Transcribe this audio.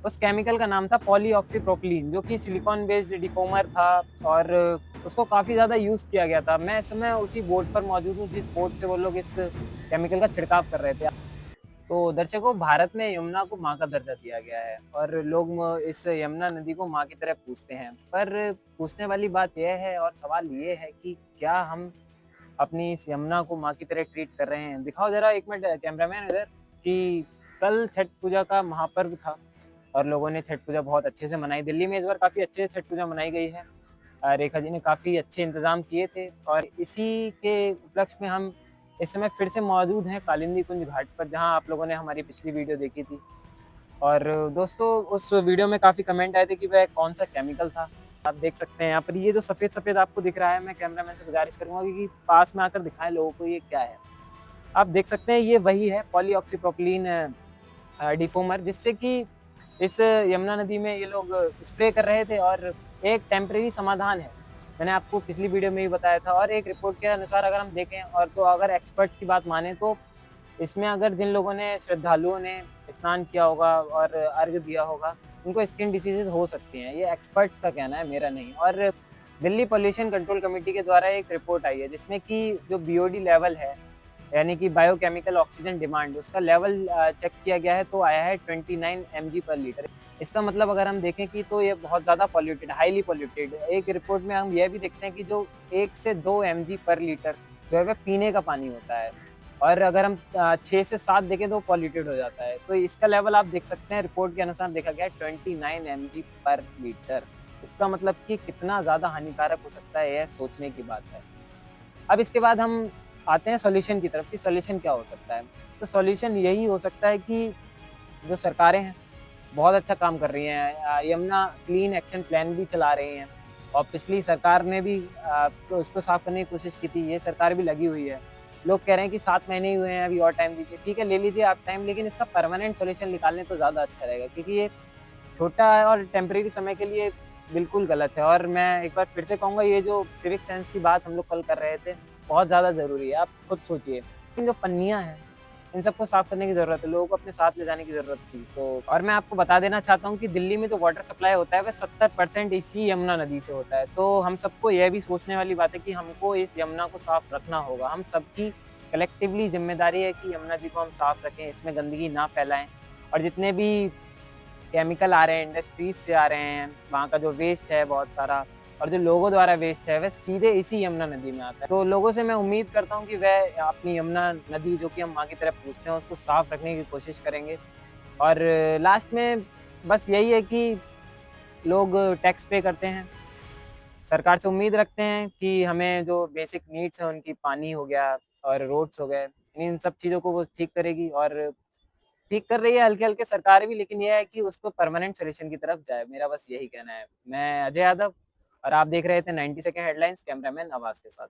उस केमिकल का नाम था पॉलीऑक्सीप्रोपिलीन, जो कि सिलिकॉन बेस्ड डिफोमर था और उसको काफ़ी ज़्यादा यूज़ किया गया था। मैं इस समय उसी बोट पर मौजूद हूँ जिस बोट से वो लोग इस केमिकल का छिड़काव कर रहे थे। तो दर्शकों, भारत में यमुना को माँ का दर्जा दिया गया है और लोग इस यमुना नदी को माँ की तरह पूजते हैं। पर पूछने वाली बात यह है और सवाल ये है कि क्या हम अपनी इस यमुना को माँ की तरह ट्रीट कर रहे हैं? दिखाओ ज़रा 1 मिनट कैमरामैन इधर कि कल छठ पूजा का महापर्व था और लोगों ने छठ पूजा बहुत अच्छे से मनाई। दिल्ली में इस बार काफ़ी अच्छे से छठ पूजा मनाई गई है। रेखा जी ने काफ़ी अच्छे इंतज़ाम किए थे और इसी के उपलक्ष्य में हम इस समय फिर से मौजूद हैं कालिंदी कुंज घाट पर, जहाँ आप लोगों ने हमारी पिछली वीडियो देखी थी। और दोस्तों, उस वीडियो में काफ़ी कमेंट आए थे कि वह कौन-सा केमिकल था। आप देख सकते हैं यहाँ पर ये जो सफ़ेद-सफ़ेद आपको दिख रहा है, मैं कैमरामैन से गुज़ारिश करूँगा कि पास में आकर दिखाएँ लोगों को ये क्या है। आप देख सकते हैं ये वही है पॉलीऑक्सीप्रोपिलीन डिफोमर, जिससे कि इस यमुना नदी में ये लोग स्प्रे कर रहे थे और एक टेम्परेरी समाधान है। मैंने आपको पिछली वीडियो में भी बताया था और एक रिपोर्ट के अनुसार अगर हम देखें और तो अगर एक्सपर्ट्स की बात माने तो इसमें अगर जिन लोगों ने श्रद्धालुओं ने स्नान किया होगा और अर्घ्य दिया होगा, उनको स्किन डिसीज़ेज़ हो सकती हैं। ये एक्सपर्ट्स का कहना है, मेरा नहीं। और दिल्ली पॉल्यूशन कंट्रोल कमेटी के द्वारा एक रिपोर्ट आई है जिसमें कि जो बीओडी लेवल है, यानी कि बायोकेमिकल ऑक्सीजन डिमांड, उसका लेवल चेक किया गया है तो आया है 29 एमजी पर लीटर। इसका मतलब अगर हम देखें कि तो ये बहुत ज़्यादा पॉल्यूटेड, हाइली पॉल्यूटेड। एक रिपोर्ट में हम यह भी देखते हैं कि जो 1 से 2 एमजी पर लीटर जो है वह पीने का पानी होता है और अगर हम 6 से 7 देखें तो पॉल्यूटेड हो जाता है। तो इसका लेवल आप देख सकते हैं, रिपोर्ट के अनुसार देखा गया है 29 एमजी पर लीटर। इसका मतलब कि कितना ज़्यादा हानिकारक हो सकता है, यह सोचने की बात है। अब इसके बाद हम आते हैं सॉल्यूशन की तरफ कि सॉल्यूशन क्या हो सकता है। तो सॉल्यूशन यही हो सकता है कि जो सरकारें हैं, बहुत अच्छा काम कर रही हैं। यमुना क्लीन एक्शन प्लान भी चला रही हैं और पिछली सरकार ने भी तो उसको साफ करने की कोशिश की थी, ये सरकार भी लगी हुई है। लोग कह रहे हैं कि 7 महीने ही हुए हैं, अभी और टाइम दीजिए। ठीक है, ले लीजिए आप टाइम, लेकिन इसका परमानेंट सॉल्यूशन निकालें तो ज़्यादा अच्छा रहेगा, क्योंकि ये छोटा है और टेम्परेरी समय के लिए बिल्कुल गलत है। और मैं एक बार फिर से कहूँगा, ये जो सिविक सेंस की बात हम लोग कल कर रहे थे, बहुत ज़्यादा ज़रूरी है। आप खुद सोचिए, इन जो पन्नियाँ हैं, इन सबको साफ करने की ज़रूरत है, लोगों को अपने साथ ले जाने की ज़रूरत थी। तो और मैं आपको बता देना चाहता हूँ कि दिल्ली में जो वाटर सप्लाई होता है, वह 70% इसी यमुना नदी से होता है। तो हम सबको यह भी सोचने वाली बात है कि हमको इस यमुना को साफ रखना होगा। हम सबकी कलेक्टिवली ज़िम्मेदारी है कि यमुना जी को हम साफ रखें, इसमें गंदगी ना फैलाएँ और जितने भी केमिकल आ रहे हैं, इंडस्ट्रीज़ से आ रहे हैं, वहाँ का जो वेस्ट है बहुत सारा और जो लोगों द्वारा वेस्ट है, वह सीधे इसी यमुना नदी में आता है। तो लोगों से मैं उम्मीद करता हूँ कि वह अपनी यमुना नदी, जो कि हम माँ की तरह पूजते हैं, उसको साफ रखने की कोशिश करेंगे। और लास्ट में बस यही है कि लोग टैक्स पे करते हैं, सरकार से उम्मीद रखते हैं कि हमें जो बेसिक नीड्स हैं उनकी, पानी हो गया और रोड्स हो गए, इन सब चीज़ों को वो ठीक करेगी और ठीक कर रही है हल्के-हल्के सरकार भी, लेकिन ये है कि उसको परमानेंट सॉल्यूशन की तरफ जाए। मेरा बस यही कहना है। मैं अजय यादव और आप देख रहे थे 90 सेकंड हेडलाइंस, कैमरामैन अवाज़ के साथ।